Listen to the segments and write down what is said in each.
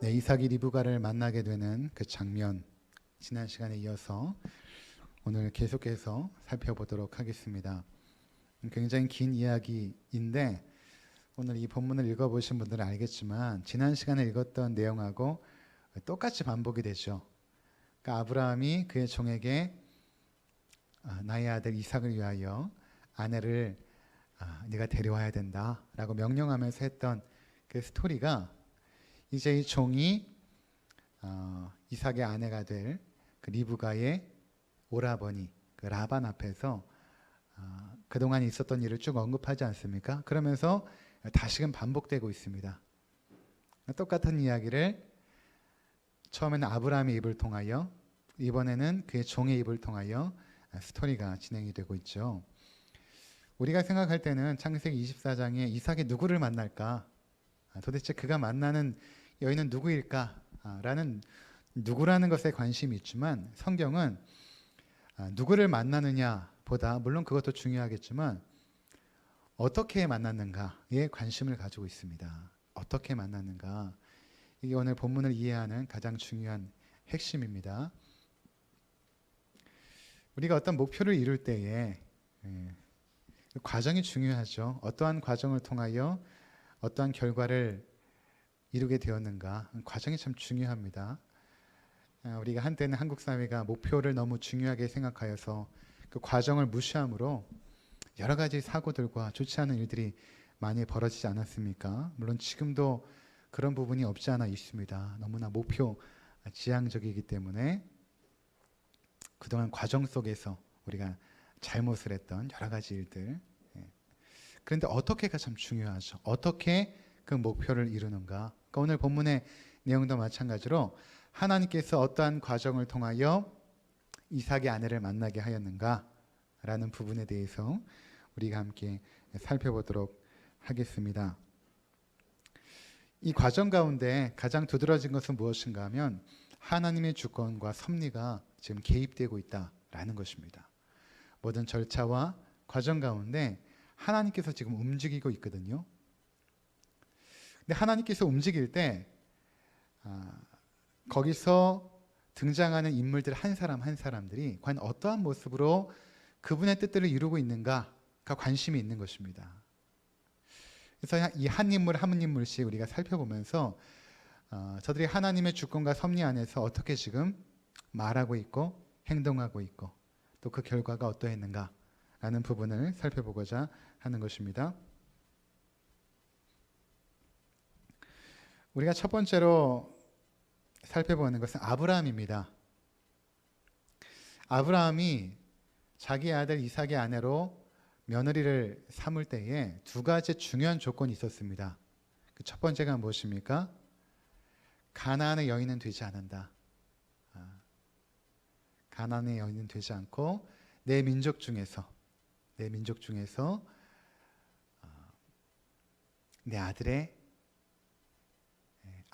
네, 이삭이 리브가를 만나게 되는 그 장면, 지난 시간에 이어서 오늘 계속해서 살펴보도록 하겠습니다. 굉장히 긴 이야기인데 오늘 이 본문을 읽어보신 분들은 알겠지만 지난 시간에 읽었던 내용하고 똑같이 반복이 되죠. 그러니까 아브라함이 그의 종에게 나의 아들 이삭을 위하여 아내를 네가 데려와야 된다라고 명령하면서 했던 그 스토리가 이제 이 종이 이삭의 아내가 될 그 리브가의 오라버니 그 라반 앞에서 그동안 있었던 일을 쭉 언급하지 않습니까? 그러면서 다시금 반복되고 있습니다. 똑같은 이야기를 처음에는 아브라함의 입을 통하여 이번에는 그의 종의 입을 통하여 스토리가 진행이 되고 있죠. 우리가 생각할 때는 창세기 24장에 이삭이 누구를 만날까? 도대체 그가 만나는 여인은 누구일까? 라는 누구라는 것에 관심이 있지만 성경은 누구를 만나느냐보다 물론 그것도 중요하겠지만 어떻게 만났는가에 관심을 가지고 있습니다. 어떻게 만났는가? 이게 오늘 본문을 이해하는 가장 중요한 핵심입니다. 우리가 어떤 목표를 이룰 때에 과정이 중요하죠. 어떠한 과정을 통하여 어떠한 결과를 이루게 되었는가? 과정이 참 중요합니다. 우리가 한때는 한국 사회가 목표를 너무 중요하게 생각하여서 그 과정을 무시함으로 여러 가지 사고들과 좋지 않은 일들이 많이 벌어지지 않았습니까? 물론 지금도 그런 부분이 없지 않아 있습니다. 너무나 목표 지향적이기 때문에 그동안 과정 속에서 우리가 잘못을 했던 여러 가지 일들. 그런데 어떻게가 참 중요하죠. 어떻게 그 목표를 이루는가. 그러니까 오늘 본문의 내용도 마찬가지로 하나님께서 어떠한 과정을 통하여 이삭의 아내를 만나게 하였는가 라는 부분에 대해서 우리가 함께 살펴보도록 하겠습니다. 이 과정 가운데 가장 두드러진 것은 무엇인가 하면 하나님의 주권과 섭리가 지금 개입되고 있다라는 것입니다. 모든 절차와 과정 가운데 하나님께서 지금 움직이고 있거든요. 근데 하나님께서 움직일 때 거기서 등장하는 인물들 한 사람 한 사람들이 과연 어떠한 모습으로 그분의 뜻들을 이루고 있는가가 관심이 있는 것입니다. 그래서 이 한 인물 한 인물씩 우리가 살펴보면서 저들이 하나님의 주권과 섭리 안에서 어떻게 지금 말하고 있고 행동하고 있고 또 그 결과가 어떠했는가라는 부분을 살펴보고자 하는 것입니다. 우리가 첫 번째로 살펴보는 것은 아브라함입니다. 아브라함이 자기 아들 이삭의 아내로 며느리를 삼을 때에 두 가지 중요한 조건이 있었습니다. 그 첫 번째가 무엇입니까? 가나안의 여인은 되지 않는다. 가나안의 여인은 되지 않고 내 민족 중에서 내 아들의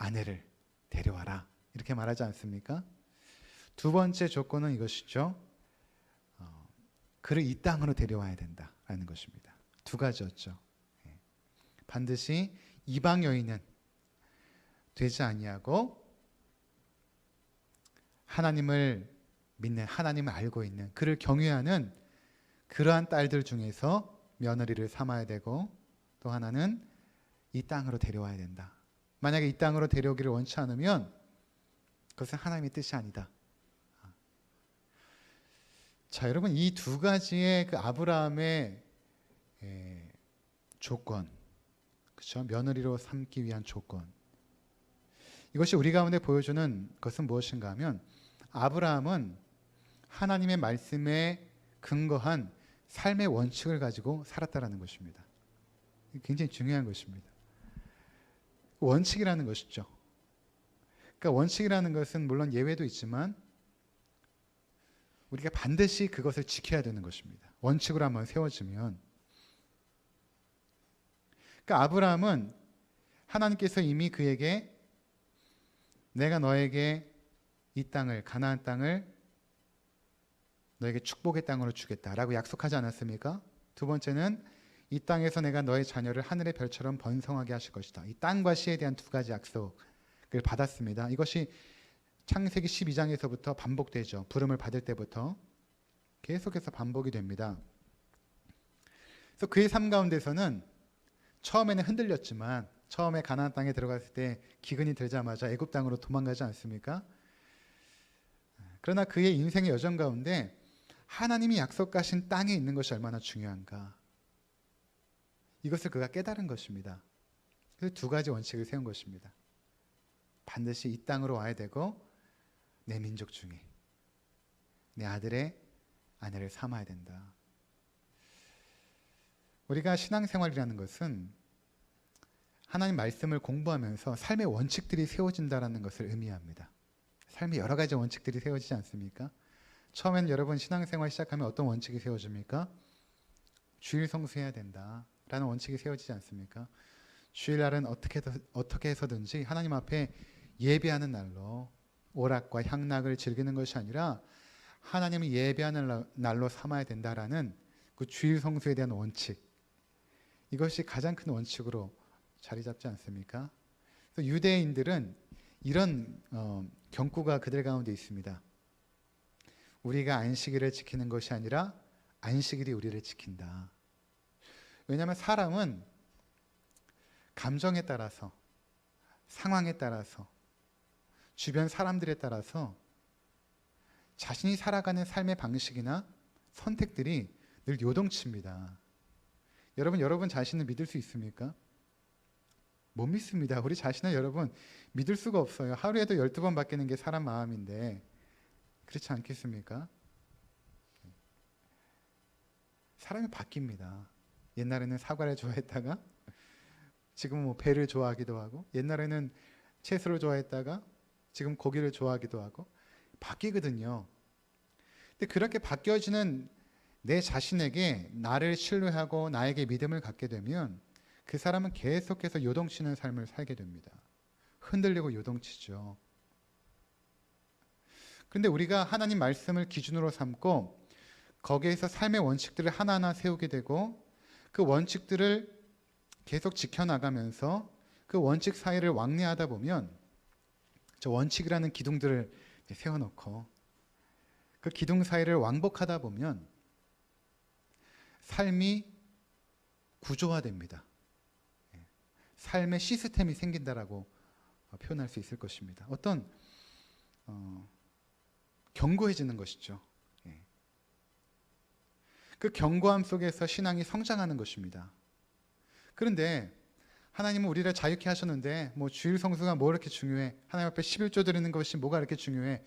아내를 데려와라. 이렇게 말하지 않습니까? 두 번째 조건은 이것이죠. 그를 이 땅으로 데려와야 된다라는 것입니다. 두 가지였죠. 반드시 이방 여인은 되지 아니하고 하나님을 믿는, 하나님을 알고 있는, 그를 경외하는 그러한 딸들 중에서 며느리를 삼아야 되고 또 하나는 이 땅으로 데려와야 된다. 만약에 이 땅으로 데려오기를 원치 않으면 그것은 하나님의 뜻이 아니다. 자, 여러분, 이 두 가지의 그 아브라함의 조건, 그렇죠? 며느리로 삼기 위한 조건. 이것이 우리 가운데 보여주는 것은 무엇인가 하면 아브라함은 하나님의 말씀에 근거한 삶의 원칙을 가지고 살았다라는 것입니다. 굉장히 중요한 것입니다. 원칙이라는 것이죠. 그러니까 원칙이라는 것은 물론 예외도 있지만 우리가 반드시 그것을 지켜야 되는 것입니다. 원칙으로 한번 세워지면. 그러니까 아브라함은 하나님께서 이미 그에게 내가 너에게 이 땅을, 가나안 땅을 너에게 축복의 땅으로 주겠다라고 약속하지 않았습니까? 두 번째는 이 땅에서 내가 너의 자녀를 하늘의 별처럼 번성하게 하실 것이다. 이 땅과 시에 대한 두 가지 약속. 받았습니다. 이것이 창세기 12장에서부터 반복되죠. 부름을 받을 때부터 계속해서 반복이 됩니다. 그래서 그의 삶 가운데서는 처음에는 흔들렸지만 처음에 가나안 땅에 들어갔을 때 기근이 들자마자 애굽 땅으로 도망가지 않습니까? 그러나 그의 인생의 여정 가운데 하나님이 약속하신 땅에 있는 것이 얼마나 중요한가, 이것을 그가 깨달은 것입니다. 그래서 두 가지 원칙을 세운 것입니다. 반드시 이 땅으로 와야 되고 내 민족 중에 내 아들의 아내를 삼아야 된다. 우리가 신앙생활이라는 것은 하나님 말씀을 공부하면서 삶의 원칙들이 세워진다는 것을 의미합니다. 삶의 여러 가지 원칙들이 세워지지 않습니까? 처음에는 여러분 신앙생활 시작하면 어떤 원칙이 세워집니까? 주일 성수해야 된다라는 원칙이 세워지지 않습니까? 주일날은 어떻게 해서든지 하나님 앞에 예배하는 날로 오락과 향락을 즐기는 것이 아니라 하나님을 예배하는 날로 삼아야 된다라는 그 주일 성수에 대한 원칙, 이것이 가장 큰 원칙으로 자리 잡지 않습니까? 그래서 유대인들은 이런 경구가 그들 가운데 있습니다. 우리가 안식일을 지키는 것이 아니라 안식일이 우리를 지킨다. 왜냐하면 사람은 감정에 따라서, 상황에 따라서, 주변 사람들에 따라서 자신이 살아가는 삶의 방식이나 선택들이 늘 요동칩니다. 여러분 자신을 믿을 수 있습니까? 못 믿습니다. 우리 자신을 여러분 믿을 수가 없어요. 하루에도 12번 바뀌는 게 사람 마음인데 그렇지 않겠습니까? 사람이 바뀝니다. 옛날에는 사과를 좋아했다가 지금은 뭐 배를 좋아하기도 하고, 옛날에는 채소를 좋아했다가 지금 고기를 좋아하기도 하고 바뀌거든요. 근데 그렇게 바뀌어지는 내 자신에게 나를 신뢰하고 나에게 믿음을 갖게 되면 그 사람은 계속해서 요동치는 삶을 살게 됩니다. 흔들리고 요동치죠. 그런데 우리가 하나님 말씀을 기준으로 삼고 거기에서 삶의 원칙들을 하나하나 세우게 되고 그 원칙들을 계속 지켜나가면서 그 원칙 사이를 왕래하다 보면, 저 원칙이라는 기둥들을 세워놓고 그 기둥 사이를 왕복하다 보면 삶이 구조화됩니다. 삶의 시스템이 생긴다라고 표현할 수 있을 것입니다. 어떤 견고해지는 것이죠. 그 견고함 속에서 신앙이 성장하는 것입니다. 그런데 하나님은 우리를 자유케 하셨는데 뭐 주일 성수가 뭐 이렇게 중요해? 하나님 앞에 11조 드리는 것이 뭐가 이렇게 중요해?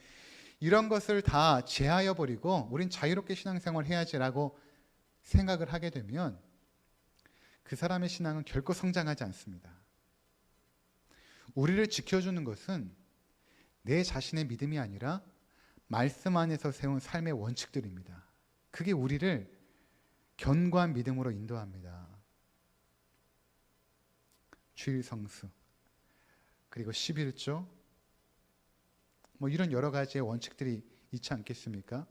이런 것을 다 제하여 버리고 우린 자유롭게 신앙생활 해야지라고 생각을 하게 되면 그 사람의 신앙은 결코 성장하지 않습니다. 우리를 지켜주는 것은 내 자신의 믿음이 아니라 말씀 안에서 세운 삶의 원칙들입니다. 그게 우리를 견고한 믿음으로 인도합니다. 주일 성수, 그리고 11조, 뭐 이런 여러 가지의 원칙들이 있지 않겠습니까?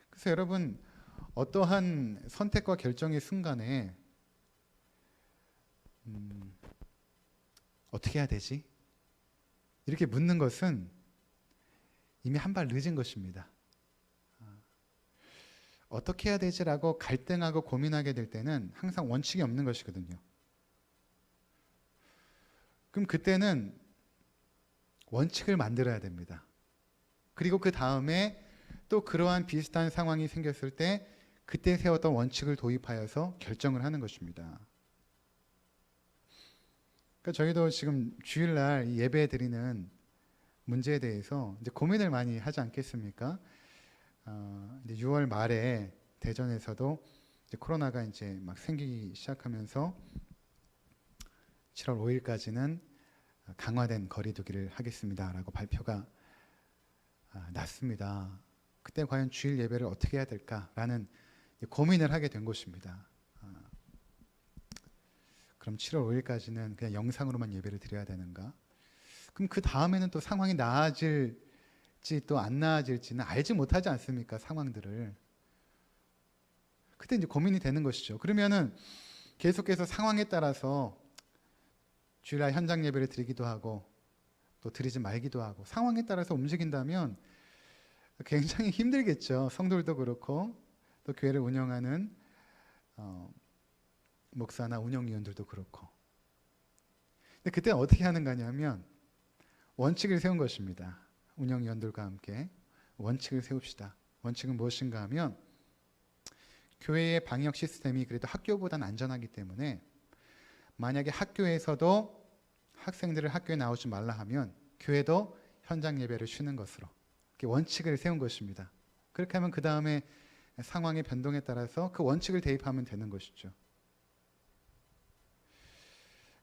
그래서 여러분, 어떠한 선택과 결정의 순간에 어떻게 해야 되지? 이렇게 묻는 것은 이미 한 발 늦은 것입니다. 어떻게 해야 되지라고 갈등하고 고민하게 될 때는 항상 원칙이 없는 것이거든요. 그럼 그때는 원칙을 만들어야 됩니다. 그리고 그 다음에 또 그러한 비슷한 상황이 생겼을 때 그때 세웠던 원칙을 도입하여서 결정을 하는 것입니다. 그러니까 저희도 지금 주일날 예배 드리는 문제에 대해서 이제 고민을 많이 하지 않겠습니까? 이제 6월 말에 대전에서도 이제 코로나가 이제 막 생기기 시작하면서 7월 5일까지는 강화된 거리두기를 하겠습니다라고 발표가 났습니다. 그때 과연 주일 예배를 어떻게 해야 될까라는 고민을 하게 된 것입니다. 그럼 7월 5일까지는 그냥 영상으로만 예배를 드려야 되는가? 그럼 그 다음에는 또 상황이 나아질지 또 안 나아질지는 알지 못하지 않습니까? 상황들을. 그때 이제 고민이 되는 것이죠. 그러면은 계속해서 상황에 따라서 주일날 현장 예배를 드리기도 하고 또 드리지 말기도 하고 상황에 따라서 움직인다면 굉장히 힘들겠죠. 성도들도 그렇고 또 교회를 운영하는 목사나 운영위원들도 그렇고. 근데 그때 어떻게 하는가 하면 원칙을 세운 것입니다. 운영위원들과 함께 원칙을 세웁시다. 원칙은 무엇인가 하면 교회의 방역 시스템이 그래도 학교보다는 안전하기 때문에 만약에 학교에서도 학생들을 학교에 나오지 말라 하면 교회도 현장 예배를 쉬는 것으로 이렇게 원칙을 세운 것입니다. 그렇게 하면 그 다음에 상황의 변동에 따라서 그 원칙을 대입하면 되는 것이죠.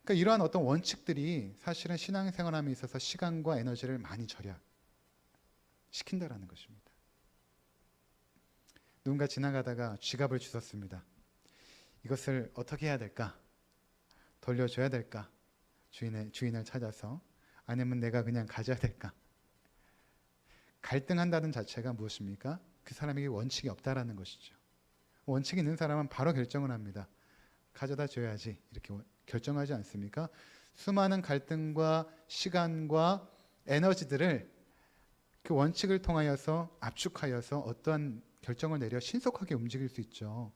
그러니까 이러한 어떤 원칙들이 사실은 신앙생활함에 있어서 시간과 에너지를 많이 절약시킨다라는 것입니다. 누군가 지나가다가 지갑을 주웠습니다. 이것을 어떻게 해야 될까? 돌려줘야 될까? 주인을 찾아서, 아니면 내가 그냥 가져야 될까? 갈등한다는 자체가 무엇입니까? 그 사람에게 원칙이 없다라는 것이죠. 원칙이 있는 사람은 바로 결정을 합니다. 가져다 줘야지 이렇게 결정하지 않습니까? 수많은 갈등과 시간과 에너지들을 그 원칙을 통하여서 압축하여서 어떠한 결정을 내려 신속하게 움직일 수 있죠.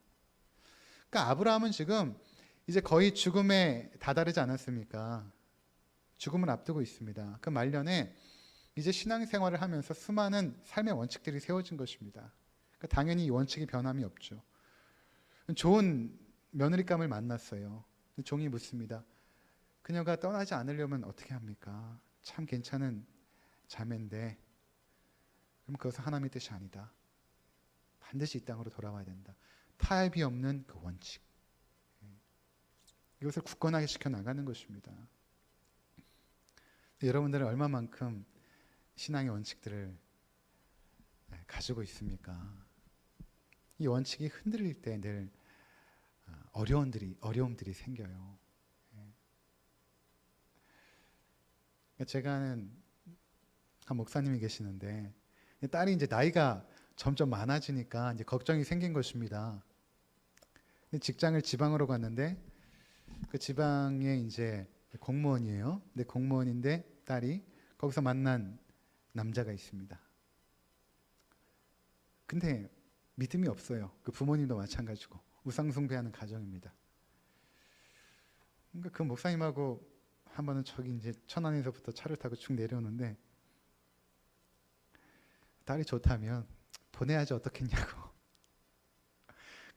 그러니까 아브라함은 지금 이제 거의 죽음에 다다르지 않았습니까? 죽음을 앞두고 있습니다. 그 말년에 이제 신앙생활을 하면서 수많은 삶의 원칙들이 세워진 것입니다. 그러니까 당연히 이 원칙이 변함이 없죠. 좋은 며느리감을 만났어요. 종이 묻습니다. 그녀가 떠나지 않으려면 어떻게 합니까? 참 괜찮은 자매인데, 그럼 그것은 하나님의 뜻이 아니다. 반드시 이 땅으로 돌아와야 된다. 타협이 없는 그 원칙. 이것을 굳건하게 시켜나가는 것입니다. 여러분들은 얼마만큼 신앙의 원칙들을 가지고 있습니까? 이 원칙이 흔들릴 때 늘 어려움들이 생겨요. 제가 아는 한 목사님이 계시는데 딸이 이제 나이가 점점 많아지니까 이제 걱정이 생긴 것입니다. 직장을 지방으로 갔는데 그 지방에 이제 공무원이에요. 근데 공무원인데 딸이 거기서 만난 남자가 있습니다. 근데 믿음이 없어요. 그 부모님도 마찬가지고 우상숭배하는 가정입니다. 그러니까 그 목사님하고 한 번은 저기 이제 천안에서부터 차를 타고 쭉 내려오는데 딸이 좋다면 보내야지 어떻겠냐고.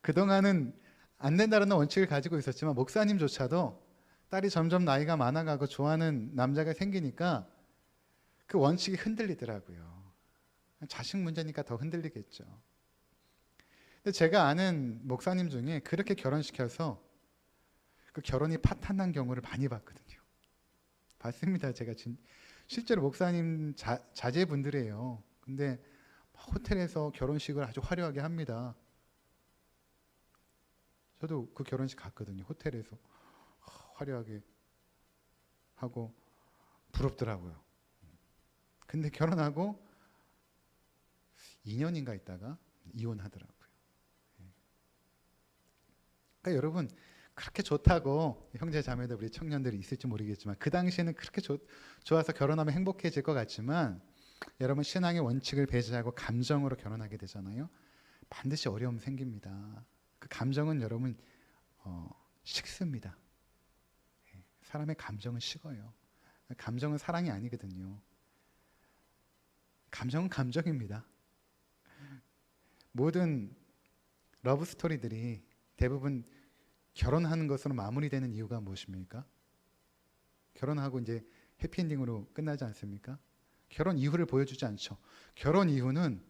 그동안은 안 된다는 원칙을 가지고 있었지만 목사님조차도 딸이 점점 나이가 많아가고 좋아하는 남자가 생기니까 그 원칙이 흔들리더라고요. 자식 문제니까 더 흔들리겠죠. 근데 제가 아는 목사님 중에 그렇게 결혼시켜서 그 결혼이 파탄난 경우를 많이 봤거든요. 봤습니다. 제가 실제로 목사님 자제분들이에요. 근데 호텔에서 결혼식을 아주 화려하게 합니다. 저도 그 결혼식 갔거든요. 호텔에서 화려하게 하고 부럽더라고요. 근데 결혼하고 2년인가 있다가 이혼하더라고요. 그러니까 여러분 그렇게 좋다고 형제 자매들 우리 청년들이 있을지 모르겠지만 그 당시에는 그렇게 좋아서 결혼하면 행복해질 것 같지만 여러분 신앙의 원칙을 배제하고 감정으로 결혼하게 되잖아요. 반드시 어려움 생깁니다. 그 감정은 여러분 식습니다. 사람의 감정은 식어요. 감정은 사랑이 아니거든요. 감정은 감정입니다. 모든 러브 스토리들이 대부분 결혼하는 것으로 마무리되는 이유가 무엇입니까? 결혼하고 이제 해피엔딩으로 끝나지 않습니까? 결혼 이후를 보여주지 않죠. 결혼 이후는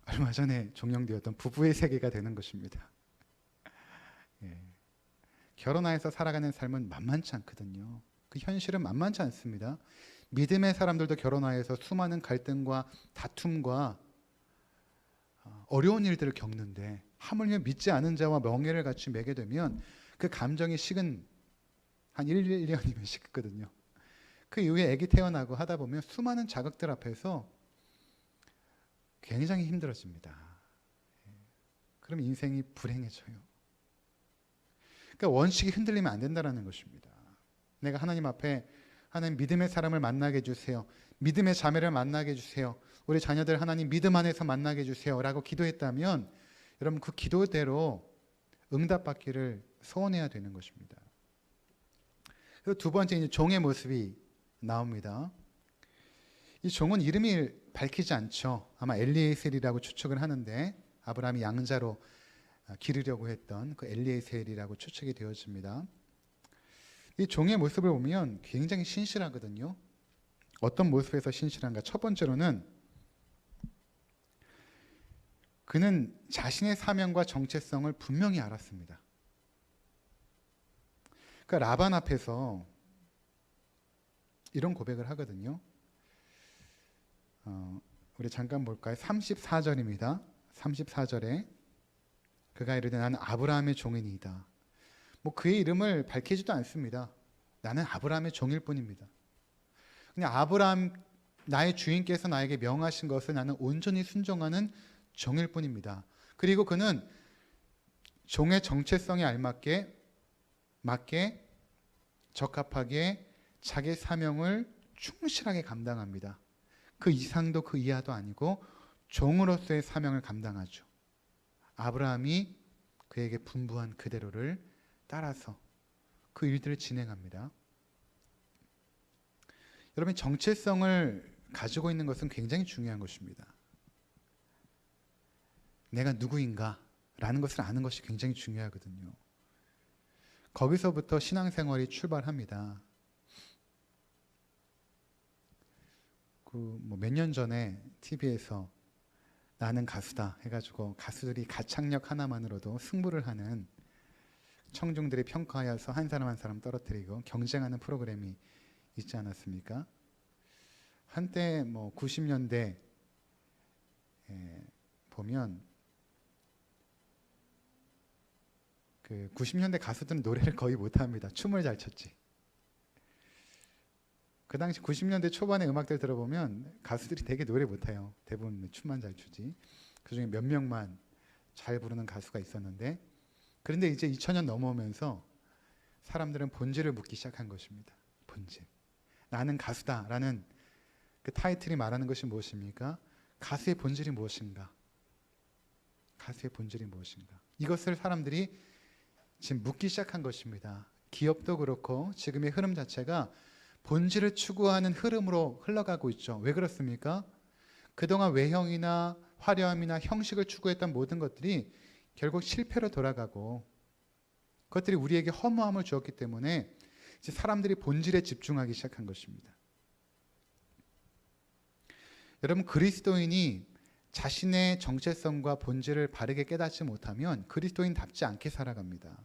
얼마 전에 종영되었던 부부의 세계가 되는 것입니다. 결혼하여서 살아가는 삶은 만만치 않거든요. 그 현실은 만만치 않습니다. 믿음의 사람들도 결혼하여서 수많은 갈등과 다툼과 어려운 일들을 겪는데 하물며 믿지 않은 자와 멍에를 같이 매게 되면 그 감정이 식은 한 1년이면 식거든요. 그 이후에 아기 태어나고 하다 보면 수많은 자극들 앞에서 굉장히 힘들어집니다. 그럼 인생이 불행해져요. 그러니까 원칙이 흔들리면 안 된다는 것입니다. 내가 하나님 앞에 하나님 믿음의 사람을 만나게 해주세요. 믿음의 자매를 만나게 해주세요. 우리 자녀들 하나님 믿음 안에서 만나게 해주세요. 라고 기도했다면 여러분 그 기도대로 응답받기를 소원해야 되는 것입니다. 그리고 두 번째 이제 종의 모습이 나옵니다. 이 종은 이름이 밝히지 않죠. 아마 엘리에셀이라고 추측을 하는데 아브라함이 양자로 기르려고 했던 그 엘리에셀이라고 추측이 되어집니다. 이 종의 모습을 보면 굉장히 신실하거든요. 어떤 모습에서 신실한가? 첫 번째로는 그는 자신의 사명과 정체성을 분명히 알았습니다. 그러니까 라반 앞에서 이런 고백을 하거든요. 우리 잠깐 볼까요? 34절입니다. 34절에 그가 이르되 나는 아브라함의 종이니이다. 뭐 그의 이름을 밝히지도 않습니다. 나는 아브라함의 종일 뿐입니다. 그냥 아브라함 나의 주인께서 나에게 명하신 것을 나는 온전히 순종하는 종일 뿐입니다. 그리고 그는 종의 정체성에 맞게 적합하게 자기 사명을 충실하게 감당합니다. 그 이상도 그 이하도 아니고 종으로서의 사명을 감당하죠. 아브라함이 그에게 분부한 그대로를 따라서 그 일들을 진행합니다. 여러분 정체성을 가지고 있는 것은 굉장히 중요한 것입니다. 내가 누구인가 라는 것을 아는 것이 굉장히 중요하거든요. 거기서부터 신앙생활이 출발합니다. 몇 년 전에 TV에서 나는 가수다 해가지고 가수들이 가창력 하나만으로도 승부를 하는 청중들이 평가하여서 한 사람 한 사람 떨어뜨리고 경쟁하는 프로그램이 있지 않았습니까? 한때 90년대 보면 그 90년대 가수들은 노래를 거의 못합니다. 춤을 잘 췄지. 그 당시 90년대 초반의 음악들 들어보면 가수들이 되게 노래 못해요. 대부분 춤만 잘 추지. 그중에 몇 명만 잘 부르는 가수가 있었는데 그런데 이제 2000년 넘어오면서 사람들은 본질을 묻기 시작한 것입니다. 본질. 나는 가수다라는 그 타이틀이 말하는 것이 무엇입니까? 가수의 본질이 무엇인가? 가수의 본질이 무엇인가? 이것을 사람들이 지금 묻기 시작한 것입니다. 기업도 그렇고 지금의 흐름 자체가 본질을 추구하는 흐름으로 흘러가고 있죠. 왜 그렇습니까? 그동안 외형이나 화려함이나 형식을 추구했던 모든 것들이 결국 실패로 돌아가고 그것들이 우리에게 허무함을 주었기 때문에 이제 사람들이 본질에 집중하기 시작한 것입니다. 여러분 그리스도인이 자신의 정체성과 본질을 바르게 깨닫지 못하면 그리스도인답지 않게 살아갑니다.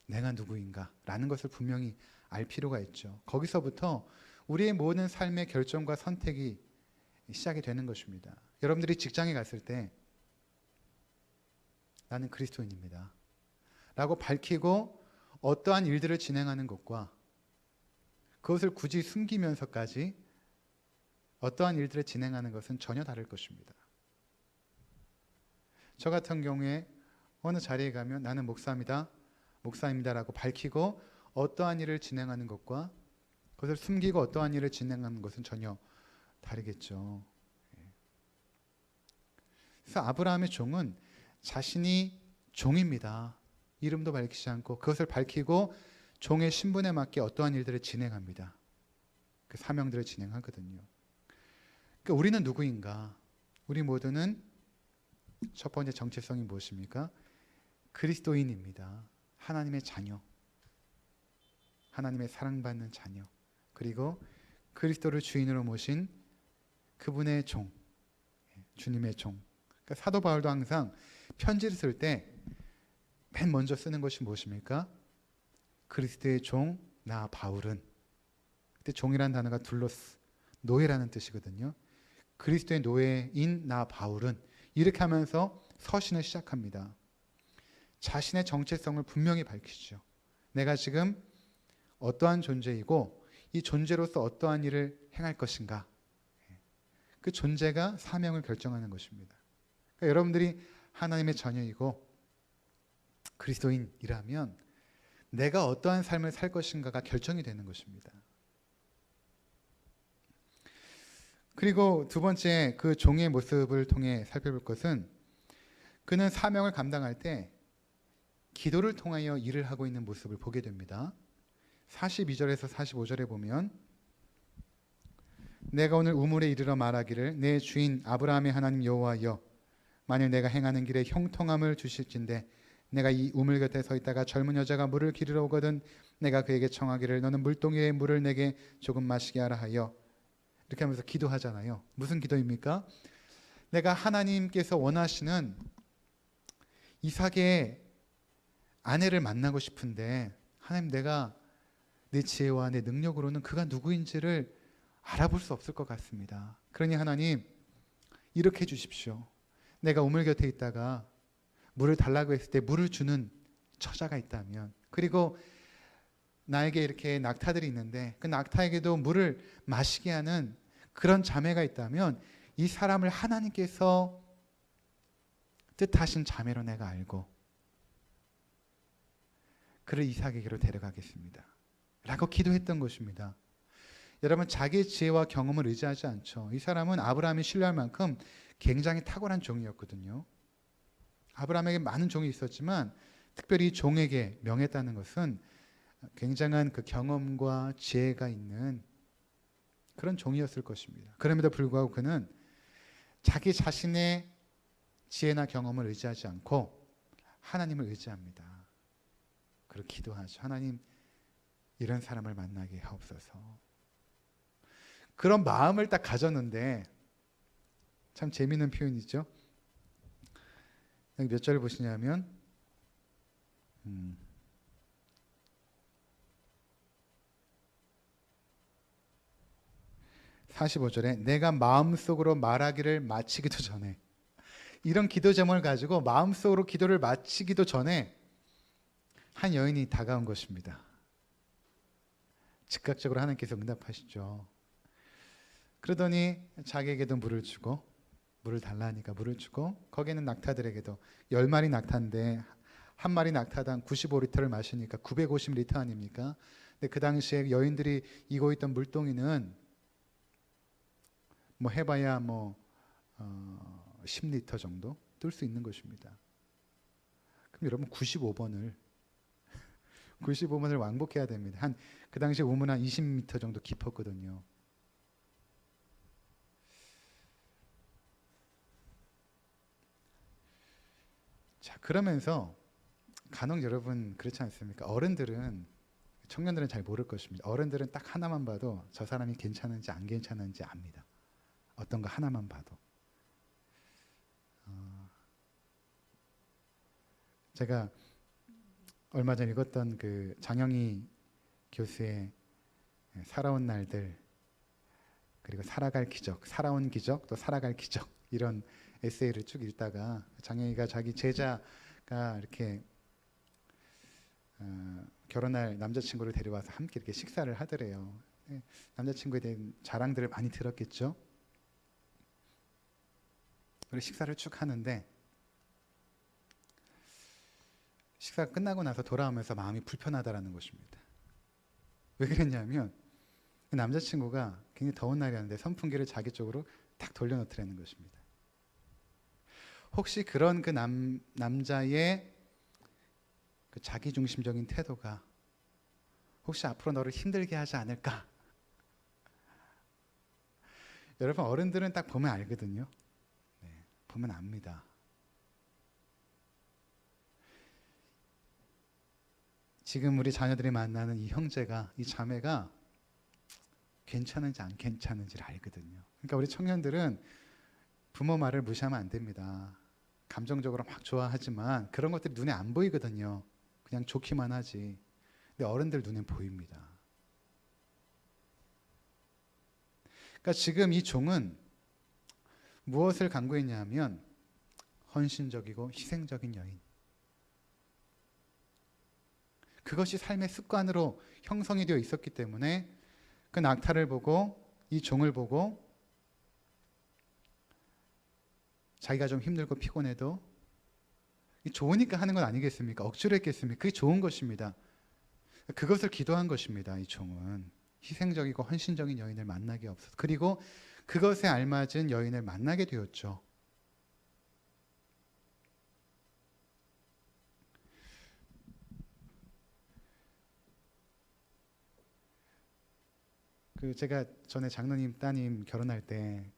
내가 누구인가? 라는 것을 분명히 알 필요가 있죠. 거기서부터 우리의 모든 삶의 결정과 선택이 시작이 되는 것입니다. 여러분들이 직장에 갔을 때 나는 그리스도인입니다. 라고 밝히고 어떠한 일들을 진행하는 것과 그것을 굳이 숨기면서까지 어떠한 일들을 진행하는 것은 전혀 다를 것입니다. 저 같은 경우에 어느 자리에 가면 나는 목사입니다라고 밝히고 어떠한 일을 진행하는 것과 그것을 숨기고 어떠한 일을 진행하는 것은 전혀 다르겠죠. 그래서 아브라함의 종은 자신이 종입니다. 이름도 밝히지 않고 그것을 밝히고 종의 신분에 맞게 어떠한 일들을 진행합니다. 그 사명들을 진행하거든요. 그러니까 우리는 누구인가? 우리 모두는 첫 번째 정체성이 무엇입니까? 그리스도인입니다. 하나님의 자녀. 하나님의 사랑받는 자녀. 그리고 그리스도를 주인으로 모신 그분의 종. 주님의 종. 그러니까 사도 바울도 항상 편지를 쓸 때 맨 먼저 쓰는 것이 무엇입니까? 그리스도의 종, 나 바울은. 그때 종이라는 단어가 둘로스, 노예라는 뜻이거든요. 그리스도의 노예인 나 바울은 이렇게 하면서 서신을 시작합니다. 자신의 정체성을 분명히 밝히죠. 내가 지금 어떠한 존재이고 이 존재로서 어떠한 일을 행할 것인가. 그 존재가 사명을 결정하는 것입니다. 그러니까 여러분들이 하나님의 자녀이고 그리스도인이라면 내가 어떠한 삶을 살 것인가가 결정이 되는 것입니다. 그리고 두 번째, 그 종의 모습을 통해 살펴볼 것은 그는 사명을 감당할 때 기도를 통하여 일을 하고 있는 모습을 보게 됩니다. 42절에서 45절에 보면 내가 오늘 우물에 이르러 말하기를 내 주인 아브라함의 하나님 여호와여 만일 내가 행하는 길에 형통함을 주실진대 내가 이 우물 곁에 서 있다가 젊은 여자가 물을 기르러 오거든 내가 그에게 청하기를 너는 물동이의 물을 내게 조금 마시게 하라 하여 이렇게 하면서 기도하잖아요. 무슨 기도입니까? 내가 하나님께서 원하시는 이삭의 아내를 만나고 싶은데 하나님 내가 내 지혜와 내 능력으로는 그가 누구인지를 알아볼 수 없을 것 같습니다. 그러니 하나님 이렇게 해주십시오. 내가 우물 곁에 있다가 물을 달라고 했을 때 물을 주는 처자가 있다면 그리고 나에게 이렇게 낙타들이 있는데 그 낙타에게도 물을 마시게 하는 그런 자매가 있다면 이 사람을 하나님께서 뜻하신 자매로 내가 알고 그를 이삭에게로 데려가겠습니다. 라고 기도했던 것입니다. 여러분 자기의 지혜와 경험을 의지하지 않죠. 이 사람은 아브라함이 신뢰할 만큼 굉장히 탁월한 종이었거든요. 아브라함에게 많은 종이 있었지만 특별히 이 종에게 명했다는 것은 굉장한 그 경험과 지혜가 있는 그런 종이었을 것입니다. 그럼에도 불구하고 그는 자기 자신의 지혜나 경험을 의지하지 않고 하나님을 의지합니다. 그리고 기도하죠. 하나님 이런 사람을 만나게 하옵소서. 그런 마음을 딱 가졌는데 참 재미있는 표현이죠. 여기 몇 절을 보시냐면 45절에 내가 마음속으로 말하기를 마치기도 전에 이런 기도 제목을 가지고 마음속으로 기도를 마치기도 전에 한 여인이 다가온 것입니다. 즉각적으로 하나님께서 응답하시죠. 그러더니 자기에게도 물을 주고 물을 달라니까 물을 주고 거기에는 낙타들에게도 10마리 낙타인데 한 마리 낙타당 95리터를 마시니까 950리터 아닙니까? 근데 그 당시에 여인들이 이고 있던 물동이는 뭐 해봐야 10리터 정도 뜰 수 있는 것입니다. 그럼 여러분 95번을 왕복해야 됩니다. 한 그 당시에 우물 한 20m 정도 깊었거든요. 자, 그러면서 간혹 여러분 그렇지 않습니까? 어른들은 청년들은 잘 모를 것입니다. 어른들은 딱 하나만 봐도 저 사람이 괜찮은지 안 괜찮은지 압니다. 어떤 거 하나만 봐도. 제가 얼마 전에 읽었던 그 장영희 교수의 살아온 날들 그리고 살아갈 기적, 살아온 기적 또 살아갈 기적 이런 에세이를 쭉 읽다가 장영희가 자기 제자가 이렇게 결혼할 남자친구를 데려와서 함께 이렇게 식사를 하더래요. 남자친구에 대한 자랑들을 많이 들었겠죠. 그리고 식사를 쭉 하는데 식사가 끝나고 나서 돌아오면서 마음이 불편하다라는 것입니다. 왜 그랬냐면 그 남자친구가 굉장히 더운 날이었는데 선풍기를 자기 쪽으로 딱 돌려놓더라는 것입니다. 혹시 그런 그 남자의 그 자기중심적인 태도가 혹시 앞으로 너를 힘들게 하지 않을까? 여러분 어른들은 딱 보면 알거든요. 네, 보면 압니다. 지금 우리 자녀들이 만나는 이 형제가, 이 자매가 괜찮은지 안 괜찮은지를 알거든요. 그러니까 우리 청년들은 부모 말을 무시하면 안 됩니다. 감정적으로 막 좋아하지만 그런 것들이 눈에 안 보이거든요. 그냥 좋기만 하지. 근데 어른들 눈엔 보입니다. 그러니까 지금 이 종은 무엇을 강구했냐 하면 헌신적이고 희생적인 여인. 그것이 삶의 습관으로 형성이 되어 있었기 때문에 그 낙타를 보고 이 종을 보고 자기가 좀 힘들고 피곤해도 좋으니까 하는 건 아니겠습니까? 억지로 했겠습니까? 그게 좋은 것입니다. 그것을 기도한 것입니다. 이 종은 희생적이고 헌신적인 여인을 만나게 없어서, 그리고 그것에 알맞은 여인을 만나게 되었죠. 제가 전에 장로님 따님 결혼할 때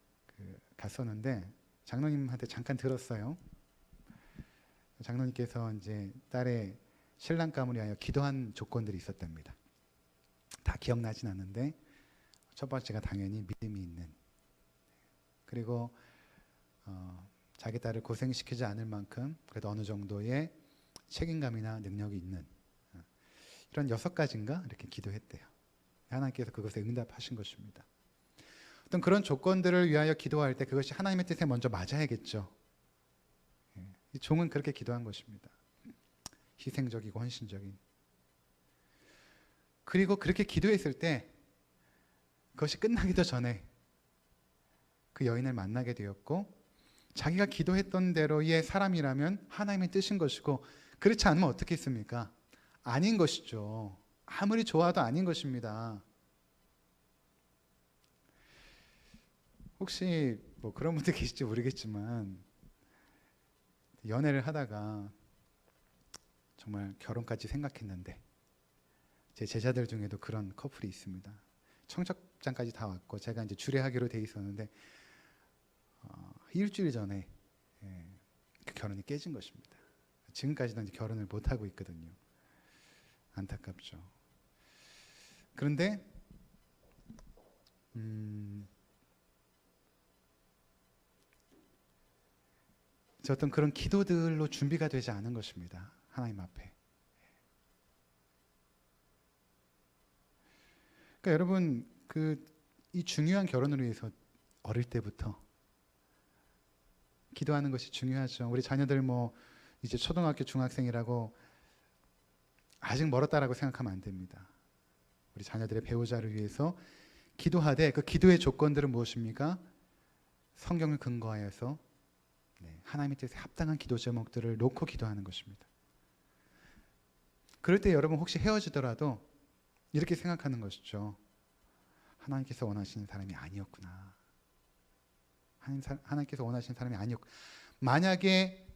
갔었는데 장로님한테 잠깐 들었어요. 장로님께서 이제 딸의 신랑감을 위하여 기도한 조건들이 있었답니다. 다 기억나진 않는데 첫 번째가 당연히 믿음이 있는, 그리고 자기 딸을 고생시키지 않을 만큼 그래도 어느 정도의 책임감이나 능력이 있는, 이런 6가지인가 이렇게 기도했대요. 하나님께서 그것에 응답하신 것입니다. 어떤 그런 조건들을 위하여 기도할 때 그것이 하나님의 뜻에 먼저 맞아야겠죠. 이 종은 그렇게 기도한 것입니다. 희생적이고 헌신적인. 그리고 그렇게 기도했을 때 그것이 끝나기도 전에 그 여인을 만나게 되었고, 자기가 기도했던 대로의 사람이라면 하나님의 뜻인 것이고, 그렇지 않으면 어떻겠습니까? 아닌 것이죠. 아무리 좋아도 아닌 것입니다. 혹시 뭐 그런 분들 계실지 모르겠지만 연애를 하다가 정말 결혼까지 생각했는데, 제 제자들 중에도 그런 커플이 있습니다. 청첩장까지 다 왔고 제가 이제 주례하기로 돼 있었는데 일주일 전에 그 결혼이 깨진 것입니다. 지금까지도 이제 결혼을 못 하고 있거든요. 안타깝죠. 그런데 어떤 그런 기도들로 준비가 되지 않은 것입니다. 하나님 앞에. 그러니까 여러분, 이 중요한 결혼을 위해서 어릴 때부터 기도하는 것이 중요하죠. 우리 자녀들 뭐 이제 초등학교 중학생이라고 아직 멀었다라고 생각하면 안 됩니다. 우리 자녀들의 배우자를 위해서 기도하되 그 기도의 조건들은 무엇입니까? 성경을 근거하여서 하나님의 뜻에 합당한 기도 제목들을 놓고 기도하는 것입니다. 그럴 때 여러분 혹시 헤어지더라도 이렇게 생각하는 것이죠. 하나님께서 원하시는 사람이 아니었구나. 하나님께서 원하시는 사람이 아니었고, 만약에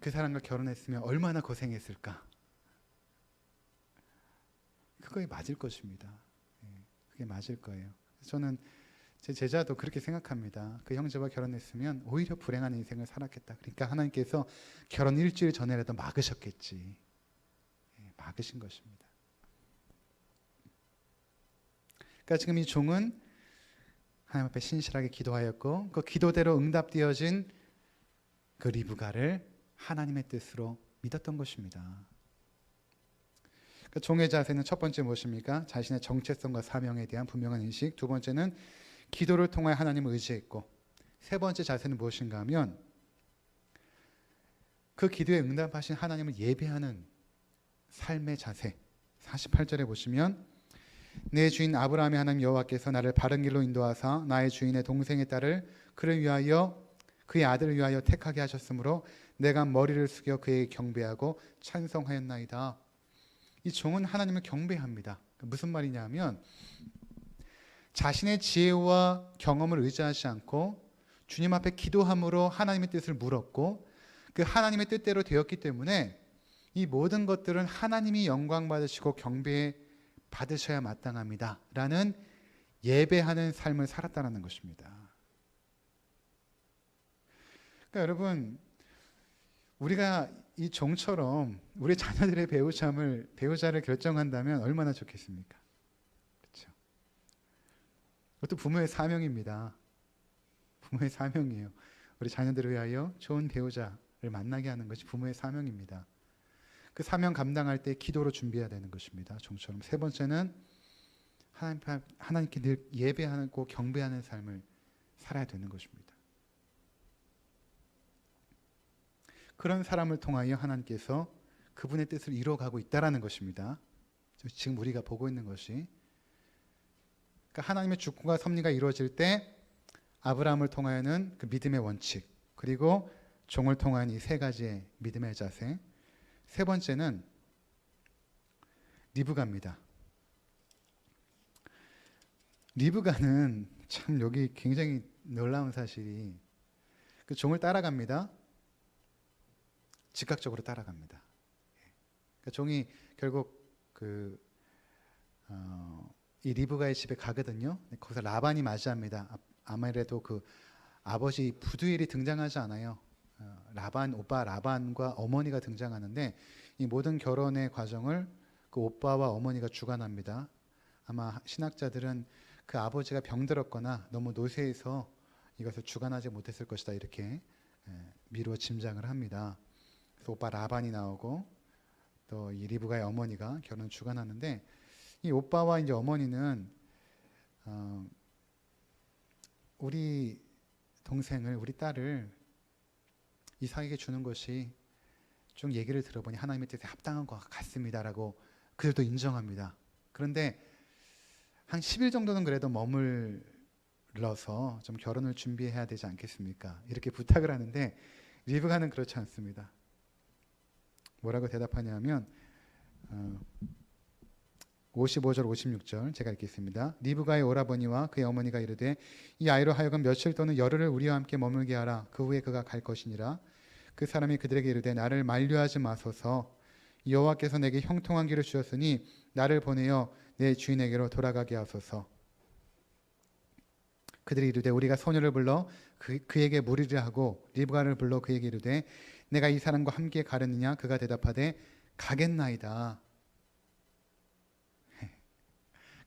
그 사람과 결혼했으면 얼마나 고생했을까. 그거에 맞을 것입니다. 그게 맞을 거예요. 저는 제 제자도 그렇게 생각합니다. 그 형제와 결혼했으면 오히려 불행한 인생을 살았겠다. 그러니까 하나님께서 결혼 일주일 전에라도 막으셨겠지. 막으신 것입니다. 그러니까 지금 이 종은 하나님 앞에 신실하게 기도하였고, 그 기도대로 응답되어진 그 리브가를 하나님의 뜻으로 믿었던 것입니다. 그러니까 종의 자세는 첫 번째 무엇입니까? 자신의 정체성과 사명에 대한 분명한 인식. 두 번째는 기도를 통하여 하나님을 의지했고, 세 번째 자세는 무엇인가 하면 그 기도에 응답하신 하나님을 예배하는 삶의 자세. 48절에 보시면 내 주인 아브라함의 하나님 여호와께서 나를 바른 길로 인도하사 나의 주인의 동생의 딸을 그를 위하여 그의 아들을 위하여 택하게 하셨으므로 내가 머리를 숙여 그에게 경배하고 찬송하였나이다. 이 종은 하나님을 경배합니다. 무슨 말이냐면 자신의 지혜와 경험을 의지하지 않고 주님 앞에 기도함으로 하나님의 뜻을 물었고, 그 하나님의 뜻대로 되었기 때문에 이 모든 것들은 하나님이 영광 받으시고 경배 받으셔야 마땅합니다 라는 예배하는 삶을 살았다는 것입니다. 그러니까 여러분, 우리가 이 종처럼 우리 자녀들의 배우자를 결정한다면 얼마나 좋겠습니까? 그렇죠? 그것도 부모의 사명입니다. 부모의 사명이에요. 우리 자녀들을 위하여 좋은 배우자를 만나게 하는 것이 부모의 사명입니다. 그 사명 감당할 때 기도로 준비해야 되는 것입니다. 종처럼. 세 번째는 하나님께 늘 예배하고 경배하는 삶을 살아야 되는 것입니다. 그런 사람을 통하여 하나님께서 그분의 뜻을 이루어가고 있다라는 것입니다. 지금 우리가 보고 있는 것이. 그러니까 하나님의 주권과 섭리가 이루어질 때 아브라함을 통하여는 그 믿음의 원칙, 그리고 종을 통한 이 세 가지의 믿음의 자세. 세 번째는 리브가입니다. 리브가는 참 여기 굉장히 놀라운 사실이 그 종을 따라갑니다. 즉각적으로 따라갑니다. 그 종이 결국 이 리브가의 집에 가거든요. 거기서 라반이 맞이합니다. 아무래도 그 아버지 부두엘이 등장하지 않아요. 라반, 오빠 라반과 어머니가 등장하는데 이 모든 결혼의 과정을 그 오빠와 어머니가 주관합니다. 아마 신학자들은 그 아버지가 병들었거나 너무 노쇠해서 이것을 주관하지 못했을 것이다 이렇게 미루어 짐작을 합니다. 그래서 오빠 라반이 나오고 또 이 리브가의 어머니가 결혼을 주관하는데 이 오빠와 이제 어머니는 우리 동생을 우리 딸을 이삭에게 주는 것이 좀 얘기를 들어보니 하나님의 뜻에 합당한 것 같습니다라고 그들도 인정합니다. 그런데 한 10일 정도는 그래도 머물러서 좀 결혼을 준비해야 되지 않겠습니까? 이렇게 부탁을 하는데 리브가는 그렇지 않습니다. 뭐라고 대답하냐면 55절 56절 제가 읽겠습니다. 리브가의 오라버니와 그의 어머니가 이르되 이 아이로 하여금 며칠 또는 열흘을 우리와 함께 머물게 하라. 그 후에 그가 갈 것이니라. 그 사람이 그들에게 이르되 나를 만류하지 마소서. 여호와께서 내게 형통한 길을 주셨으니 나를 보내어 내 주인에게로 돌아가게 하소서. 그들이 이르되 우리가 소녀를 불러 그에게 무리를 하고 리브가를 불러 그에게 이르되 내가 이 사람과 함께 가려느냐. 그가 대답하되 가겠나이다.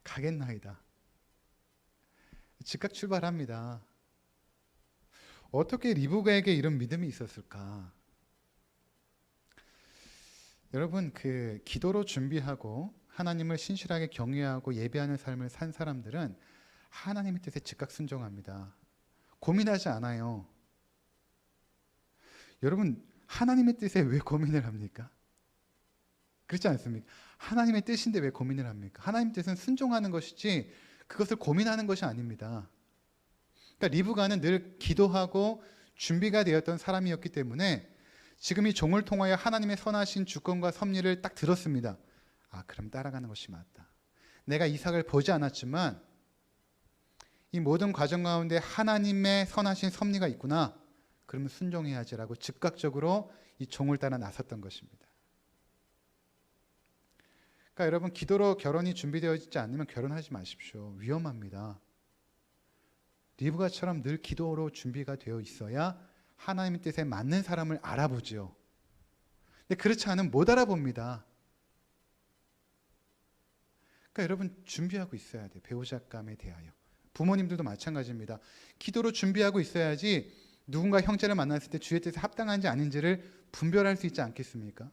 가겠나이다. 즉각 출발합니다. 어떻게 리브가에게 이런 믿음이 있었을까? 여러분, 그 기도로 준비하고 하나님을 신실하게 경외하고 예배하는 삶을 산 사람들은 하나님의 뜻에 즉각 순종합니다. 고민하지 않아요. 여러분, 하나님의 뜻에 왜 고민을 합니까? 그렇지 않습니까? 하나님의 뜻인데 왜 고민을 합니까? 하나님의 뜻은 순종하는 것이지 그것을 고민하는 것이 아닙니다. 그러니까 리브가는 늘 기도하고 준비가 되었던 사람이었기 때문에 지금 이 종을 통하여 하나님의 선하신 주권과 섭리를 딱 들었습니다. 아, 그럼 따라가는 것이 맞다. 내가 이삭을 보지 않았지만 이 모든 과정 가운데 하나님의 선하신 섭리가 있구나. 그러면 순종해야지라고 즉각적으로 이 종을 따라 나섰던 것입니다. 그러니까 여러분, 기도로 결혼이 준비되어 있지 않으면 결혼하지 마십시오. 위험합니다. 리브가처럼 늘 기도로 준비가 되어 있어야 하나님의 뜻에 맞는 사람을 알아보지요. 근데 그렇지 않으면 못 알아봅니다. 그러니까 여러분, 준비하고 있어야 돼요. 배우자감에 대하여. 부모님들도 마찬가지입니다. 기도로 준비하고 있어야지 누군가 형제를 만났을 때 주의 뜻에 합당한지 아닌지를 분별할 수 있지 않겠습니까?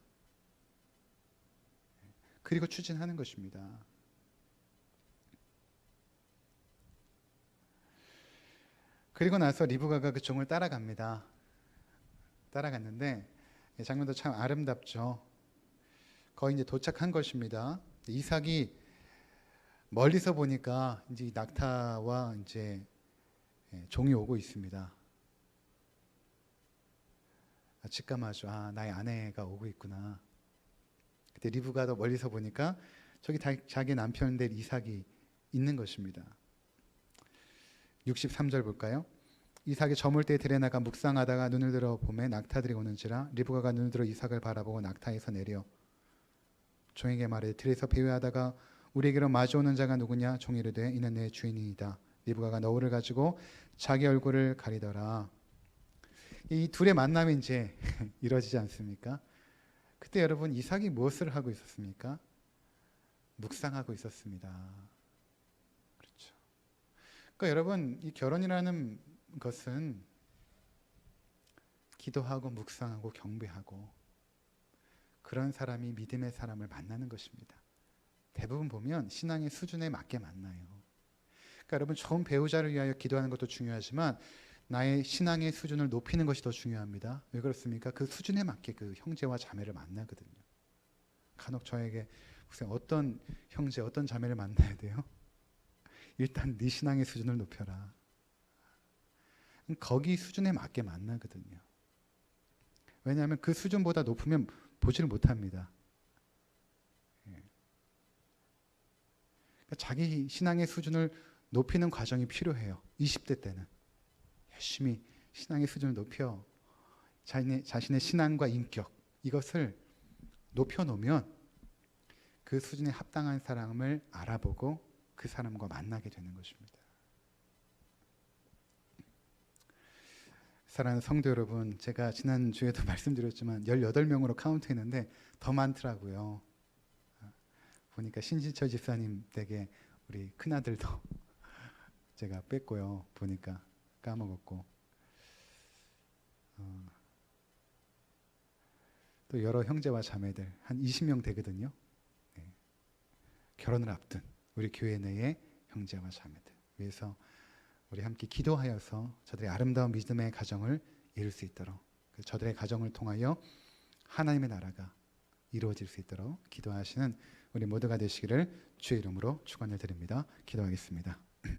그리고 추진하는 것입니다. 그리고 나서 리브가가 그 종을 따라갑니다. 따라갔는데 장면도 참 아름답죠. 거의 이제 도착한 것입니다. 이삭이 멀리서 보니까 이제 낙타와 이제 종이 오고 있습니다. 직감하죠. 아, 나의 아내가 오고 있구나. 그때 리브가도 멀리서 보니까 저기 자기 남편 될 이삭이 있는 것입니다. 63절 볼까요? 이삭이 저물 때 들에 나가 묵상하다가 눈을 들어 보매 낙타들이 오는지라 리브가가 눈을 들어 이삭을 바라보고 낙타에서 내려 종에게 말해 들에서 배회하다가 우리에게로 마주오는 자가 누구냐? 종이 이르되 이는 내 주인이다. 리브가가 너울을 가지고 자기 얼굴을 가리더라. 이 둘의 만남이 이제 이루어지지 않습니까? 그때 여러분, 이삭이 무엇을 하고 있었습니까? 묵상하고 있었습니다. 그렇죠. 그러니까 여러분, 이 결혼이라는 것은 기도하고 묵상하고 경배하고 그런 사람이 믿음의 사람을 만나는 것입니다. 대부분 보면 신앙의 수준에 맞게 만나요. 그러니까 여러분, 좋은 배우자를 위하여 기도하는 것도 중요하지만 나의 신앙의 수준을 높이는 것이 더 중요합니다. 왜 그렇습니까? 그 수준에 맞게 그 형제와 자매를 만나거든요. 간혹 저에게 무슨 어떤 형제, 어떤 자매를 만나야 돼요? 일단 네 신앙의 수준을 높여라. 거기 수준에 맞게 만나거든요. 왜냐하면 그 수준보다 높으면 보지를 못합니다. 그러니까 자기 신앙의 수준을 높이는 과정이 필요해요. 20대 때는 열심히 신앙의 수준을 높여 자신의 신앙과 인격 이것을 높여놓으면 그 수준에 합당한 사람을 알아보고 그 사람과 만나게 되는 것입니다. 사랑하는 성도 여러분, 제가 지난주에도 말씀드렸지만 18명으로 카운트했는데 더 많더라고요. 보니까 신진철 집사님 댁에 우리 큰아들도 제가 뺐고요. 보니까 까먹었고 또 여러 형제와 자매들 한 20명 되거든요. 네. 결혼을 앞둔 우리 교회 내의 형제와 자매들 위해서 우리 함께 기도하여서 저들의 아름다운 믿음의 가정을 이룰 수 있도록 저들의 가정을 통하여 하나님의 나라가 이루어질 수 있도록 기도하시는 우리 모두가 되시기를 주의 이름으로 축원을 드립니다. 기도하겠습니다.